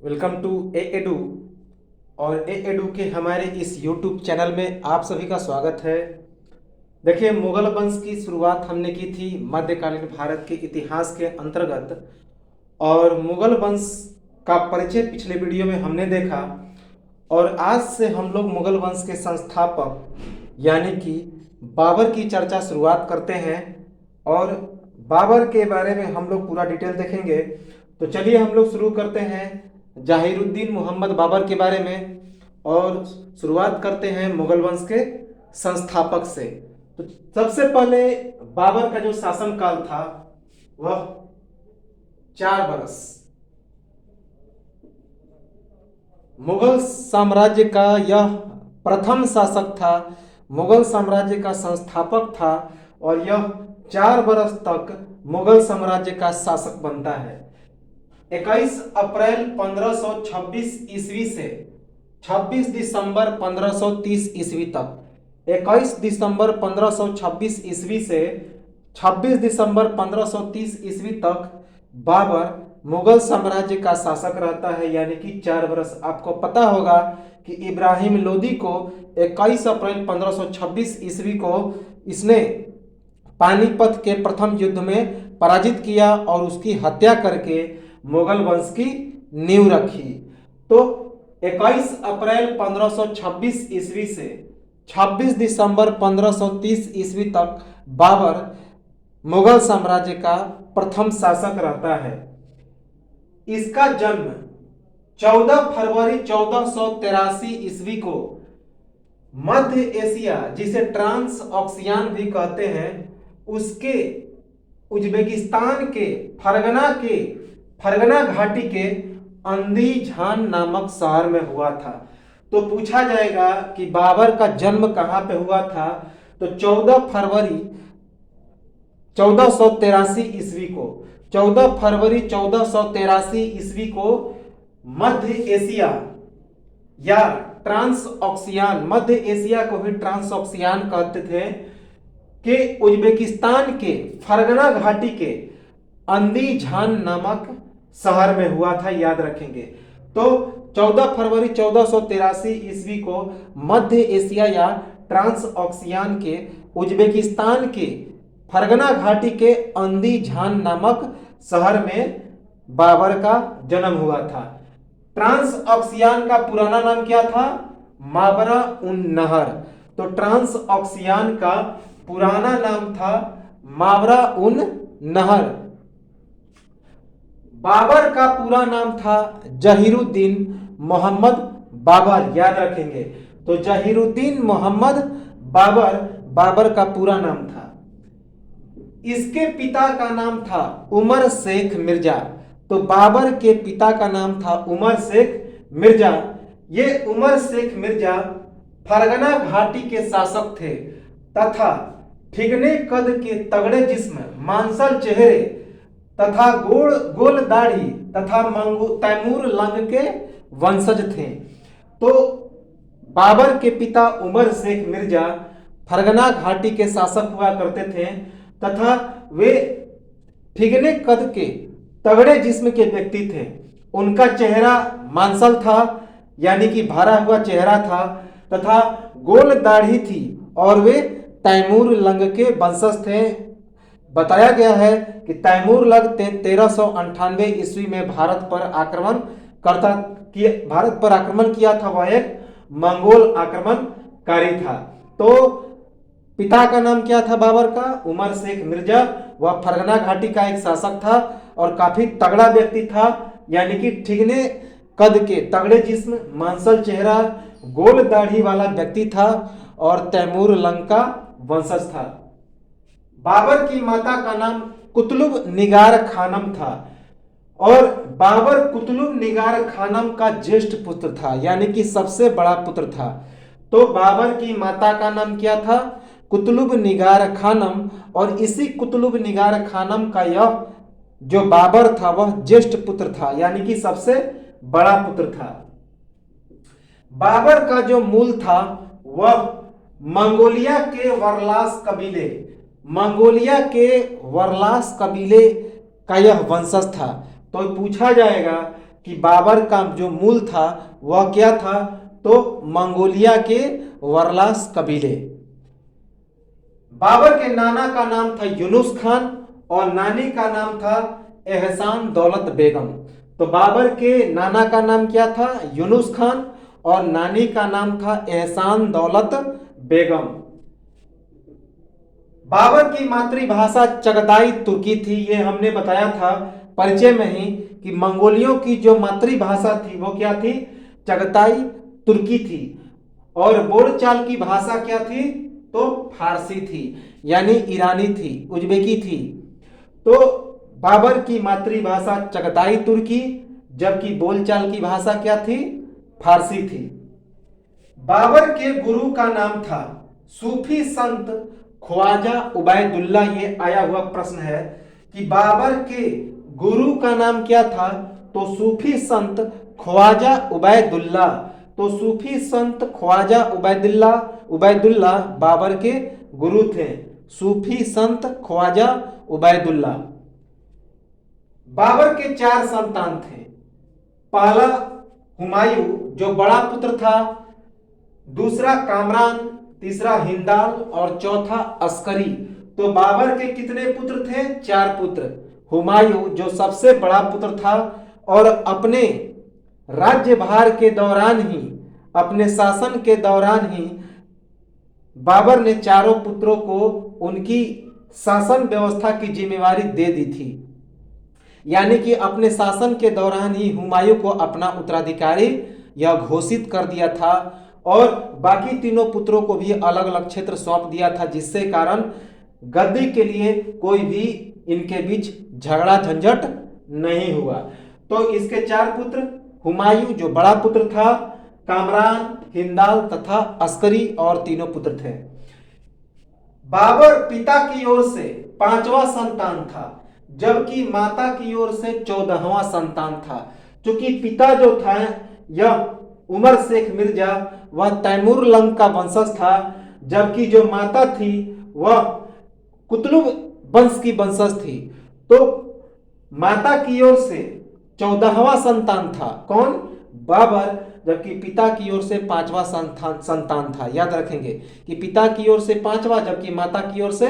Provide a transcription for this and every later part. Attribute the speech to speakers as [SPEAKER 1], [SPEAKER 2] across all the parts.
[SPEAKER 1] Welcome to A edu. और ए edu के हमारे इस यूट्यूब चैनल में आप सभी का स्वागत है। देखिए, मुगल वंश की शुरुआत हमने की थी मध्यकालीन भारत के इतिहास के अंतर्गत। और मुगल वंश का परिचय पिछले वीडियो में हमने देखा। और आज से हम लोग मुगल वंश के संस्थापक यानी कि बाबर की चर्चा शुरुआत करते हैं। और बाबर के बारे में हम लोग पूरा डिटेल देखेंगे। तो चलिए हम लोग शुरू करते हैं जहीरुद्दीन मोहम्मद बाबर के बारे में। और शुरुआत करते हैं मुगल वंश के संस्थापक से। तो सबसे पहले बाबर का जो शासन काल था वह 4 बरस। मुगल साम्राज्य का यह प्रथम शासक था, मुगल साम्राज्य का संस्थापक था। और यह 4 बरस तक मुगल साम्राज्य का शासक बनता है। 21 अप्रैल 1526 ईस्वी से 26 दिसंबर 1530 ईस्वी तक, 21 दिसंबर 1526 ईस्वी से 26 दिसंबर 1530 ईस्वी तक बाबर मुगल साम्राज्य का शासक रहता है, यानी कि 4 बरस। आपको पता होगा कि इब्राहिम लोदी को 21 अप्रैल 1526 ईस्वी को इसने पानीपत के प्रथम युद्ध में पराजित किया और उसकी हत्या करके मुगल वंश की नींव रखी। तो 21 अप्रैल 1526 ईस्वी से 26 दिसंबर 1530 ईस्वी तक बाबर मुगल साम्राज्य का प्रथम शासक रहता है। इसका जन्म 14 फरवरी 1483 ईस्वी को मध्य एशिया, जिसे ट्रांस ऑक्सियान भी कहते हैं, उसके उज्बेकिस्तान के फरगना घाटी के अंदीजान नामक शहर में हुआ था। तो पूछा जाएगा कि बाबर का जन्म कहाँ पे हुआ था। तो 14 फरवरी 1483 ईस्वी को, 14 फरवरी 1483 ईस्वी को मध्य एशिया या ट्रांस ऑक्सियान, मध्य एशिया को भी ट्रांस ऑक्सियान कहते थे, के उज्बेकिस्तान के फरगना घाटी के अंदीजान नामक शहर में हुआ था, याद रखेंगे। तो 14 फरवरी 1483 ईस्वी को मध्य एशिया या ट्रांस ऑक्सियान के उज्बेकिस्तान के फरगना घाटी के अंदीजान नामक शहर में बाबर का जन्म हुआ था। ट्रांस ऑक्सियान का पुराना नाम क्या था? मावरा उन नहर। तो ट्रांस ऑक्सियान का पुराना नाम था मावरा उन नहर। बाबर का पूरा नाम था जहीरुद्दीन मोहम्मद बाबर, याद रखेंगे। तो जहीरुद्दीन मोहम्मद बाबर बाबर का पूरा नाम था। इसके पिता का नाम था उमर शेख मिर्जा। तो बाबर के पिता का नाम था उमर शेख मिर्जा। ये उमर शेख मिर्जा फरगना घाटी के शासक थे तथा ठिगने कद के तगड़े जिस्म, मांसल चेहरे तथा गोल दाढ़ी तथा तैमूर लंग के वंशज थे। तो बाबर के पिता उमर शेख मिर्जा फरगना घाटी के शासक हुआ करते थे तथा वे ठिगने कद के तगड़े जिस्म के व्यक्ति थे। उनका चेहरा मांसल था, यानी कि भरा हुआ चेहरा था, तथा गोल दाढ़ी थी और वे तैमूर लंग के वंशज थे। बताया गया है कि तैमूर लंग 1398 ईस्वी में भारत पर आक्रमण किया था। वह एक मंगोल आक्रमणकारी था। तो पिता का नाम क्या था बाबर का? उमर शेख मिर्जा। वह फरगना घाटी का एक शासक था और काफी तगड़ा व्यक्ति था, यानी कि ठिगने कद के तगड़े जिस्म, मांसल चेहरा, गोल दाढ़ी वाला व्यक्ति था और तैमूर लंग का वंशज था। बाबर की माता का नाम कुतुब निगार खानम था और बाबर कुतुब निगार खानम का ज्येष्ठ पुत्र था, यानी कि सबसे बड़ा पुत्र था। तो बाबर की माता का नाम क्या था? कुतुब निगार खानम। और इसी कुतुब निगार खानम का यह जो बाबर था वह ज्येष्ठ पुत्र था, यानी कि सबसे बड़ा पुत्र था। बाबर का जो मूल था वह मंगोलिया के वरलास कबीले का यह वंशज था। तो पूछा जाएगा कि बाबर का जो मूल था वह क्या था, तो मंगोलिया के वरलास कबीले। बाबर के नाना का नाम था यूनुस खान और नानी का नाम था एहसान दौलत बेगम। तो बाबर के नाना का नाम क्या था, यूनुस खान, और नानी का नाम था एहसान दौलत बेगम। बाबर की मातृभाषा चगताई तुर्की थी। ये हमने बताया था परिचय में ही कि मंगोलियों की जो मातृभाषा थी वो क्या थी, चगताई तुर्की थी। और बोलचाल की भाषा क्या थी, तो फारसी थी, यानी ईरानी थी, उज्बेकी थी। तो बाबर की मातृभाषा चगताई तुर्की, जबकि बोलचाल की भाषा क्या थी, फारसी थी। बाबर के गुरु का नाम था सूफी संत ख्वाजा उबैदुल्ला। ये आया हुआ प्रश्न है कि बाबर के गुरु का नाम क्या था, तो सूफी संत ख्वाजा उबैदुल्ला। तो सूफी संत ख्वाजा उबैदुल्ला बाबर के गुरु थे। सूफी संत ख्वाजा उबैदुल्ला। बाबर के 4 संतान थे। पहला हुमायूं जो बड़ा पुत्र था, दूसरा कामरान, तीसरा हिंदाल और चौथा अस्करी। तो बाबर के कितने पुत्र थे, 4 पुत्र। हुमायूं जो सबसे बड़ा पुत्र था और अपने राज्यभार के दौरान ही, अपने शासन के दौरान ही बाबर ने चारों पुत्रों को उनकी शासन व्यवस्था की जिम्मेवारी दे दी थी। यानी कि अपने शासन के दौरान ही हुमायूं को अपना उत्तराधिकारी यह घोषित कर दिया था और बाकी तीनों पुत्रों को भी अलग अलग क्षेत्र सौंप दिया था, जिससे कारण गद्दी के लिए कोई भी इनके बीच झगड़ा झंझट नहीं हुआ। तो इसके 4 पुत्र, हुमायूं जो बड़ा पुत्र था, कामरान, हिंदाल तथा अस्करी और तीनों पुत्र थे। बाबर पिता की ओर से 5वां संतान था, जबकि माता की ओर से 14वां संतान था। क्योंकि पिता जो था यह उमर शेख मिर्जा, वह तैमूर लंग का वंशज था, जबकि जो माता थी वह कुतलुब वंश की वंशज थी। तो माता की ओर से 14वां संतान था कौन, बाबर, जबकि पिता की ओर से 5वां संतान था। याद रखेंगे कि पिता की ओर से 5वां, जबकि माता की ओर से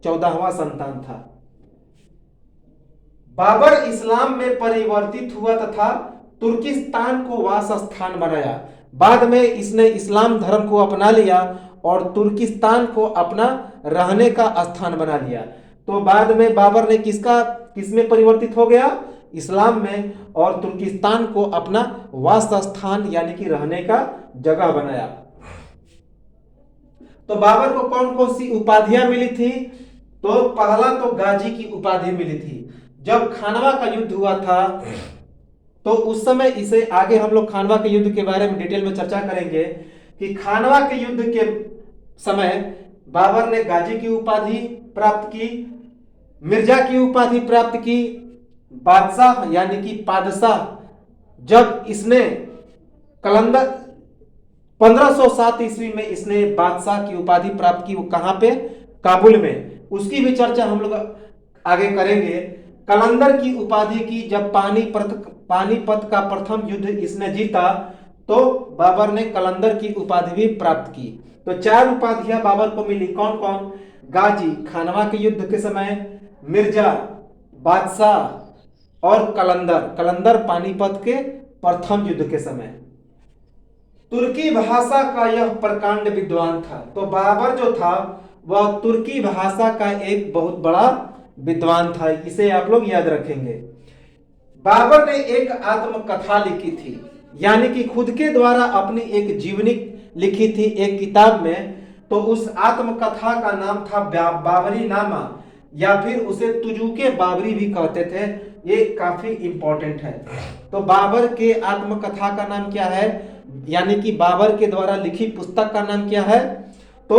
[SPEAKER 1] 14वां संतान था। बाबर इस्लाम में परिवर्तित हुआ तथा तुर्किस्तान को वास स्थान बनाया। बाद में इसने इस्लाम धर्म को अपना लिया और तुर्किस्तान को अपना रहने का स्थान बना लिया। तो बाद में बाबर ने किसमें परिवर्तित हो गया, इस्लाम में, और तुर्किस्तान को अपना वास स्थान यानी कि रहने का जगह बनाया। तो बाबर को कौन कौन सी उपाधियां मिली थी, तो पहला तो गाजी की उपाधि मिली थी। जब खानवा का युद्ध हुआ था तो उस समय, इसे आगे हम लोग खानवा के युद्ध के बारे में डिटेल में चर्चा करेंगे कि खानवा के युद्ध के समय बाबर ने गाजी की उपाधि प्राप्त की, मिर्जा की उपाधि प्राप्त की, बादशाह यानी कि पादशाह, जब इसने कलंदर 1507 ईस्वी में इसने बादशाह की उपाधि प्राप्त की। वो कहां पे, काबुल में। उसकी भी चर्चा हम लोग आगे करेंगे। कलंदर की उपाधि की जब पानीपत का प्रथम युद्ध इसने जीता तो बाबर ने कलंदर की उपाधि भी प्राप्त की। तो 4 उपाधियां बाबर को मिली। कौन कौन, गाजी खानवा के युद्ध के समय, मिर्जा, बादशाह और कलंदर पानीपत के प्रथम युद्ध के समय। तुर्की भाषा का यह प्रकांड विद्वान था। तो बाबर जो था वह तुर्की भाषा का एक बहुत बड़ा विद्वान था, इसे आप लोग याद रखेंगे। बाबर ने एक आत्मकथा लिखी थी, यानी कि खुद के द्वारा अपनी एक जीवनी लिखी थी एक किताब में। तो उस आत्मकथा का नाम था बाबरी नामा, या फिर उसे तुजुके बाबरी भी कहते थे। ये काफी इंपॉर्टेंट है। तो बाबर के आत्मकथा का नाम क्या है, यानी कि बाबर के द्वारा लिखी पुस्तक का नाम क्या है, तो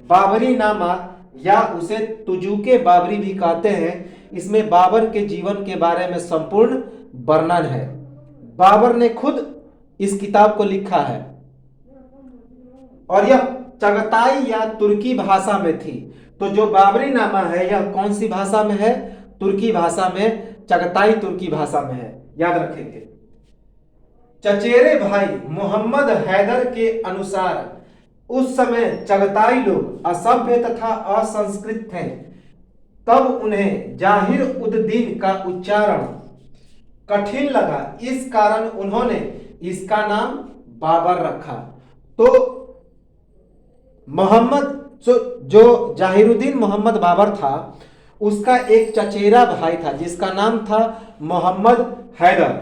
[SPEAKER 1] बाबरी नामा, या उसे तुजुके बाबरी भी कहते हैं। इसमें बाबर के जीवन के बारे में संपूर्ण वर्णन है। बाबर ने खुद इस किताब को लिखा है और यह चगताई या तुर्की भाषा में थी। तो जो बाबरी नामा है यह कौन सी भाषा में है, तुर्की भाषा में, चगताई तुर्की भाषा में है, याद रखेंगे। चचेरे भाई मोहम्मद हैदर के अनुसार उस समय चगताई लोग असभ्य तथा असंस्कृत थे, तब उन्हें जाहिर उद दीन का उच्चारण कठिन लगा, इस कारण उन्होंने इसका नाम बाबर रखा। तो मोहम्मद जो जाहिरुद्दीन मोहम्मद बाबर था, उसका एक चचेरा भाई था जिसका नाम था मोहम्मद हैदर।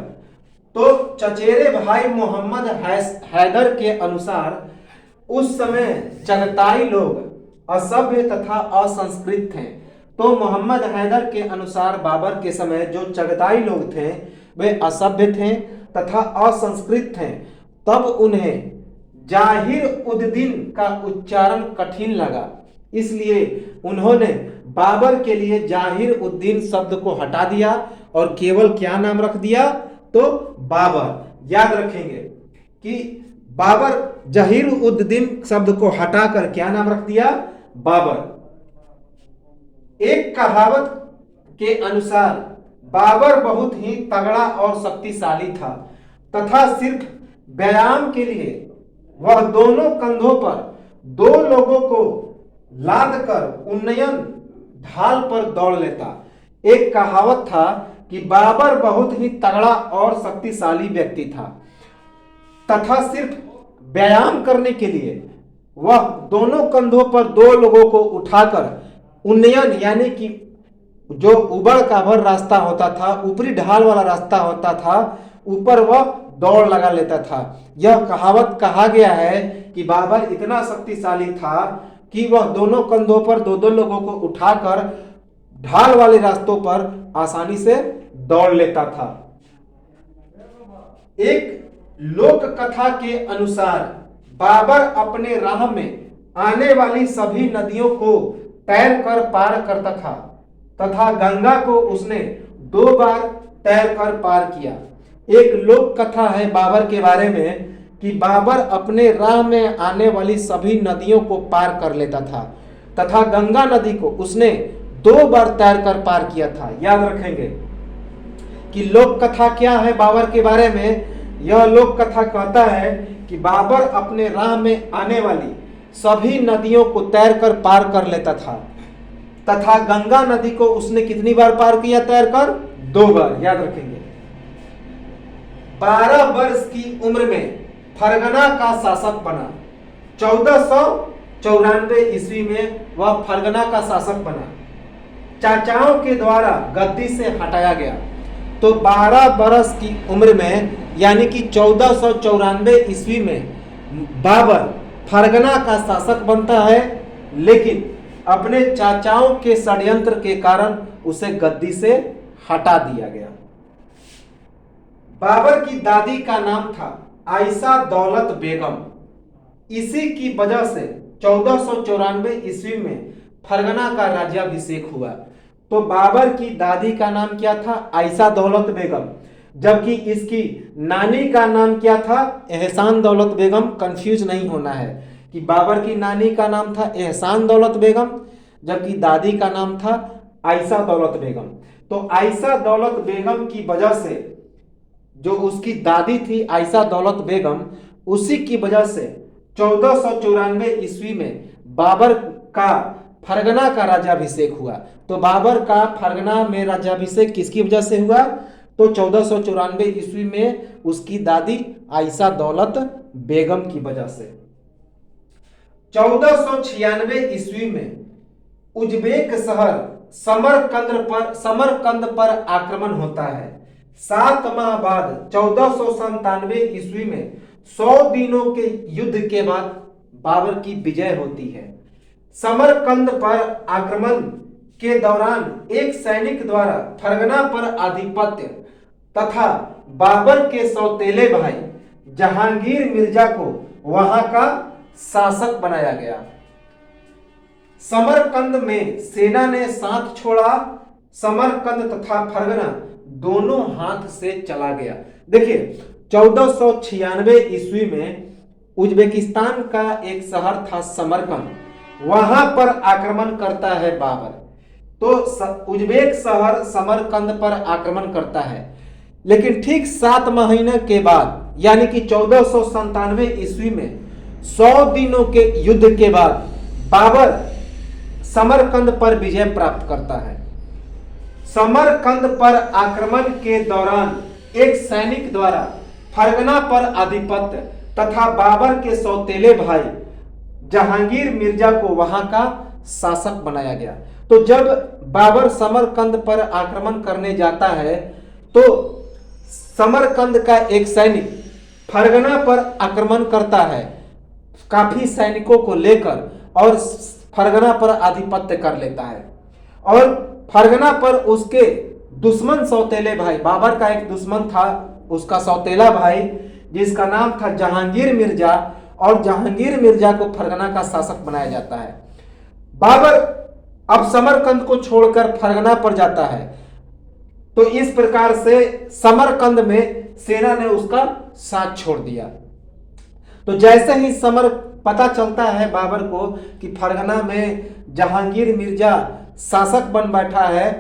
[SPEAKER 1] तो चचेरे भाई मोहम्मद हैदर के अनुसार उस समय चगताई लोग असभ्य तथा असंस्कृत थे। तो मोहम्मद हैदर के अनुसार बाबर के समय जो चगताई लोग थे वे असभ्य थे तथा असंस्कृत थे, तब उन्हें जाहिर उद दीन का उच्चारण कठिन लगा, इसलिए उन्होंने बाबर के लिए जाहिर उद दीन शब्द को हटा दिया और केवल क्या नाम रख दिया, तो बाबर। याद रखेंगे कि बाबर जाहिर उद दीन शब्द को हटाकर क्या नाम रख दिया, बाबर। एक कहावत के अनुसार बाबर बहुत ही तगड़ा और शक्तिशाली था तथा सिर्फ व्यायाम के लिए वह दोनों कंधों पर दो लोगों को लादकर उन्नयन ढाल पर दौड़ लेता। एक कहावत था कि बाबर बहुत ही तगड़ा और शक्तिशाली व्यक्ति था तथा सिर्फ व्यायाम करने के लिए वह दोनों कंधों पर दो लोगों को उठाकर उन्नयन यानी कि जो उबड़ खाबड़ रास्ता होता था, ऊपरी ढाल वाला रास्ता होता था, ऊपर वह दौड़ लगा लेता था। यह कहावत कहा गया है कि बाबर इतना शक्तिशाली था कि वह दोनों कंधों पर दो दो लोगों को उठाकर ढाल वाले रास्तों पर आसानी से दौड़ लेता था। एक लोक कथा के अनुसार बाबर अपने राह में आने वाली सभी नदियों को तैर कर पार करता था तथा गंगा को उसने 2 बार तैर कर पार किया। एक लोक कथा है बाबर के बारे में कि बाबर अपने राह में आने वाली सभी नदियों को पार कर लेता था तथा गंगा नदी को उसने 2 बार तैर कर पार किया था। याद रखेंगे कि लोक कथा क्या है बाबर के बारे में। यह लोक कथा कहता है कि बाबर अपने राह में आने वाली सभी नदियों को तैर कर पार कर लेता था तथा गंगा नदी को उसने कितनी बार पार किया तैरकर? 2 बार। याद रखेंगे। 12 वर्ष की उम्र में फरगना का शासक बना। 1494 ईस्वी में वह फरगना का शासक बना। चाचाओं के द्वारा गद्दी से हटाया गया। तो 12 वर्ष की उम्र में यानी कि 1494 ईस्वी में बाबर फरगना का शासक बनता है, लेकिन अपने चाचाओं के षड्यंत्र के कारण उसे गद्दी से हटा दिया गया। बाबर की दादी का नाम था आयशा दौलत बेगम। इसी की वजह से 1494 ईस्वी में फरगना का राज्याभिषेक हुआ। तो बाबर की दादी का नाम क्या था? आयशा दौलत बेगम, जबकि इसकी नानी का नाम क्या था? एहसान दौलत बेगम। कंफ्यूज नहीं होना है कि बाबर की नानी का नाम था एहसान दौलत बेगम, जबकि दादी का नाम था आयशा दौलत बेगम। तो आयशा दौलत बेगम की वजह से जो उसकी दादी थी आयशा दौलत बेगम, उसी की वजह से 1494 ईस्वी में बाबर का फरगना का राज्याभिषेक हुआ। तो बाबर का फरगना में राज्याभिषेक किसकी वजह से हुआ? तो 1494 ईस्वी में उसकी दादी आयशा दौलत बेगम की वजह से। 1496 ईस्वी में उज्बेक शहर समरकंद पर आक्रमण होता है। 7 माह बाद 1497 ईस्वी में 100 दिनों के युद्ध के बाद बाबर की विजय होती है। समरकंद पर आक्रमण के दौरान एक सैनिक द्वारा फरगना पर आधिपत्य तथा बाबर के सौतेले भाई जहांगीर मिर्जा को वहां का शासक बनाया गया। समरकंद में सेना ने साथ छोड़ा। समरकंद तथा फरगना दोनों हाथ से चला गया। देखिए 1496 ईस्वी में उज्बेकिस्तान का एक शहर था समरकंद, वहां पर आक्रमण करता है बाबर। तो उज्बेक शहर समरकंद पर आक्रमण करता है। लेकिन ठीक 7 महीने के बाद यानी कि 1497 ईस्वी में 100 दिनों के युद्ध के बाद बाबर समरकंद पर विजय प्राप्त करता है। समरकंद पर आक्रमण के दौरान एक सैनिक द्वारा फरगना पर आधिपत्य तथा बाबर के सौतेले भाई जहांगीर मिर्जा को वहां का शासक बनाया गया। तो जब बाबर समरकंद पर आक्रमण करने जाता है तो समरकंद का एक सैनिक फरगना पर आक्रमण करता है काफी सैनिकों को लेकर और फरगना पर आधिपत्य कर लेता है। और फरगना पर उसके दुश्मन सौतेले भाई, बाबर का एक दुश्मन था उसका सौतेला भाई जिसका नाम था जहांगीर मिर्जा, और जहांगीर मिर्जा को फरगना का शासक बनाया जाता है। बाबर अब समरकंद को छोड़कर फरगना पर जाता है। तो इस प्रकार से समरकंद में सेना ने उसका साथ छोड़ दिया। तो जैसे ही पता चलता है बाबर को कि फरगना में जहांगीर मिर्जा शासक बन बैठा है,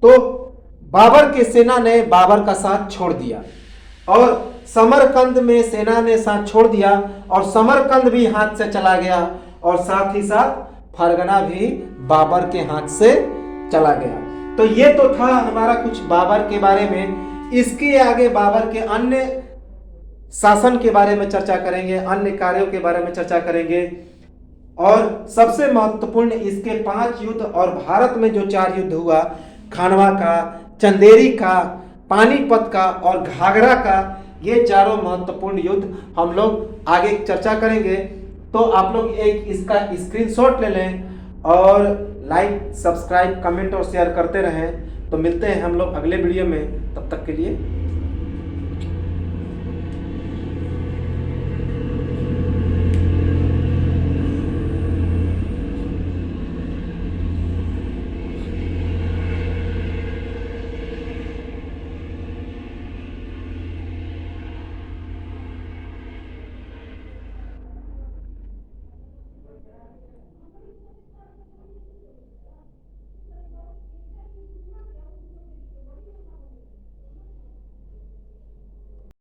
[SPEAKER 1] तो बाबर की सेना ने बाबर का साथ छोड़ दिया और समरकंद में सेना ने साथ छोड़ दिया और समरकंद भी हाथ से चला गया और साथ ही साथ फरगना भी बाबर के हाथ से चला गया। तो ये तो था हमारा कुछ बाबर के बारे में। इसके आगे बाबर के अन्य शासन के बारे में चर्चा करेंगे, अन्य कार्यों के बारे में चर्चा करेंगे और सबसे महत्वपूर्ण इसके 5 युद्ध और भारत में जो 4 युद्ध हुआ, खानवा का, चंदेरी का, पानीपत का और घाघरा का, ये चारों महत्वपूर्ण युद्ध हम लोग आगे चर्चा करेंगे। तो आप लोग एक इसका स्क्रीनशॉट ले लें और लाइक, सब्सक्राइब, कमेंट और शेयर करते रहें। तो मिलते हैं हम लोग अगले वीडियो में, तब तक के लिए